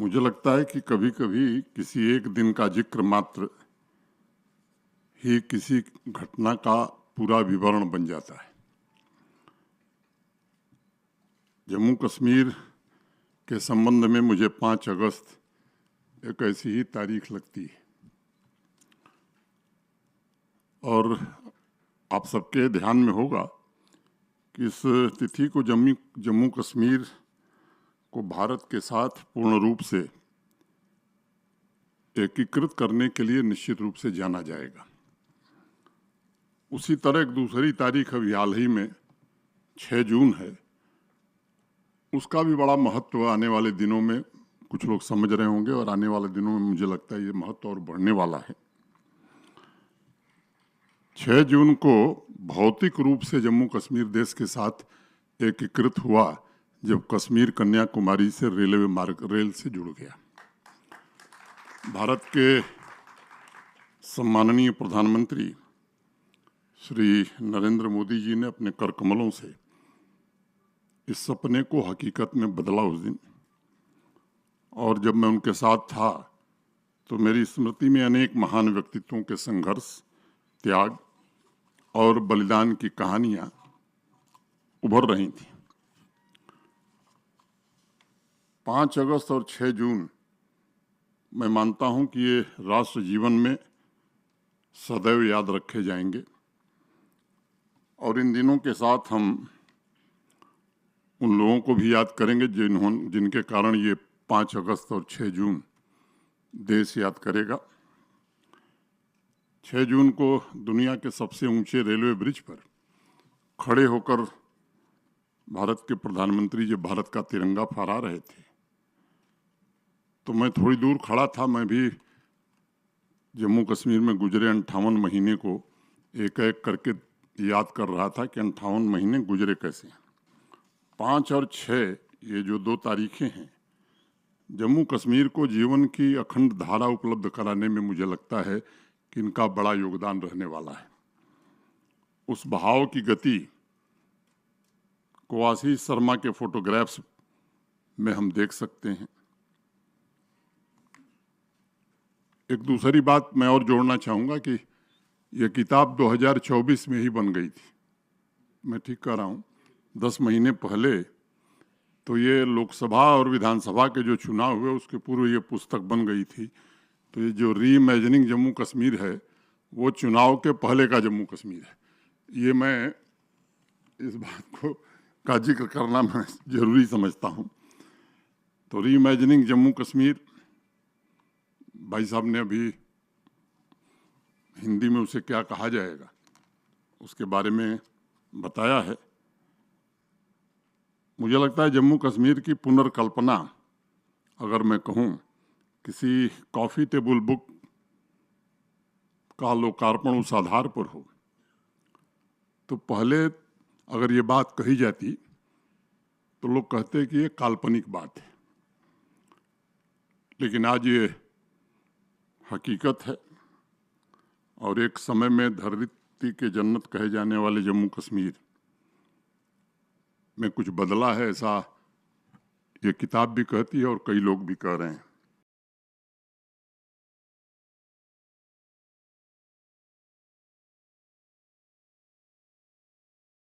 मुझे लगता है कि कभी कभी किसी एक दिन का जिक्र मात्र ही किसी घटना का पूरा विवरण बन जाता है। जम्मू कश्मीर के संबंध में मुझे 5 अगस्त एक ऐसी ही तारीख लगती है और आप सबके ध्यान में होगा कि इस तिथि को जम्मू कश्मीर को भारत के साथ पूर्ण रूप से एकीकृत करने के लिए निश्चित रूप से जाना जाएगा। उसी तरह एक दूसरी तारीख अभी हाल ही में 6 जून है, उसका भी बड़ा महत्व आने वाले दिनों में कुछ लोग समझ रहे होंगे और आने वाले दिनों में मुझे लगता है ये महत्व और बढ़ने वाला है। 6 जून को भौतिक रूप से जम्मू कश्मीर देश के साथ एकीकृत हुआ जब कश्मीर कन्याकुमारी से रेल से जुड़ गया। भारत के सम्माननीय प्रधानमंत्री श्री नरेंद्र मोदी जी ने अपने कर कमलों से इस सपने को हकीकत में बदला उस दिन, और जब मैं उनके साथ था तो मेरी स्मृति में अनेक महान व्यक्तित्वों के संघर्ष, त्याग और बलिदान की कहानियां उभर रही थी। 5 अगस्त और 6 जून मैं मानता हूं कि ये राष्ट्र जीवन में सदैव याद रखे जाएंगे और इन दिनों के साथ हम उन लोगों को भी याद करेंगे जिनके कारण ये 5 अगस्त और 6 जून देश याद करेगा। 6 जून को दुनिया के सबसे ऊंचे रेलवे ब्रिज पर खड़े होकर भारत के प्रधानमंत्री जब भारत का तिरंगा फहरा रहे थे तो मैं थोड़ी दूर खड़ा था। मैं भी जम्मू कश्मीर में गुजरे 58 महीने को एक एक करके याद कर रहा था कि 58 महीने गुजरे कैसे। 5 और 6 ये जो 2 तारीखें हैं, जम्मू कश्मीर को जीवन की अखंड धारा उपलब्ध कराने में मुझे लगता है कि इनका बड़ा योगदान रहने वाला है। उस बहाव की गति को आशीष शर्मा के फोटोग्राफ्स में हम देख सकते हैं। एक दूसरी बात मैं और जोड़ना चाहूँगा कि यह किताब 2024 में ही बन गई थी। मैं ठीक कह रहा हूँ, 10 महीने पहले तो ये लोकसभा और विधानसभा के जो चुनाव हुए उसके पूर्व ये पुस्तक बन गई थी। तो ये जो री इमेजिनिंग जम्मू कश्मीर है वो चुनाव के पहले का जम्मू कश्मीर है। ये मैं इस बात को का जिक्र करना मैं जरूरी समझता हूँ। तो री इमेजिनिंग जम्मू कश्मीर भाई साहब ने अभी हिंदी में उसे क्या कहा जाएगा उसके बारे में बताया है। मुझे लगता है जम्मू कश्मीर की पुनर्कल्पना अगर मैं कहूँ किसी कॉफ़ी टेबल बुक का लोकार्पण उस आधार पर हो तो पहले अगर ये बात कही जाती तो लोग कहते कि ये काल्पनिक बात है, लेकिन आज ये हकीकत है। और एक समय में धरती के जन्नत कहे जाने वाले जम्मू कश्मीर में कुछ बदला है, ऐसा ये किताब भी कहती है और कई लोग भी कह रहे हैं।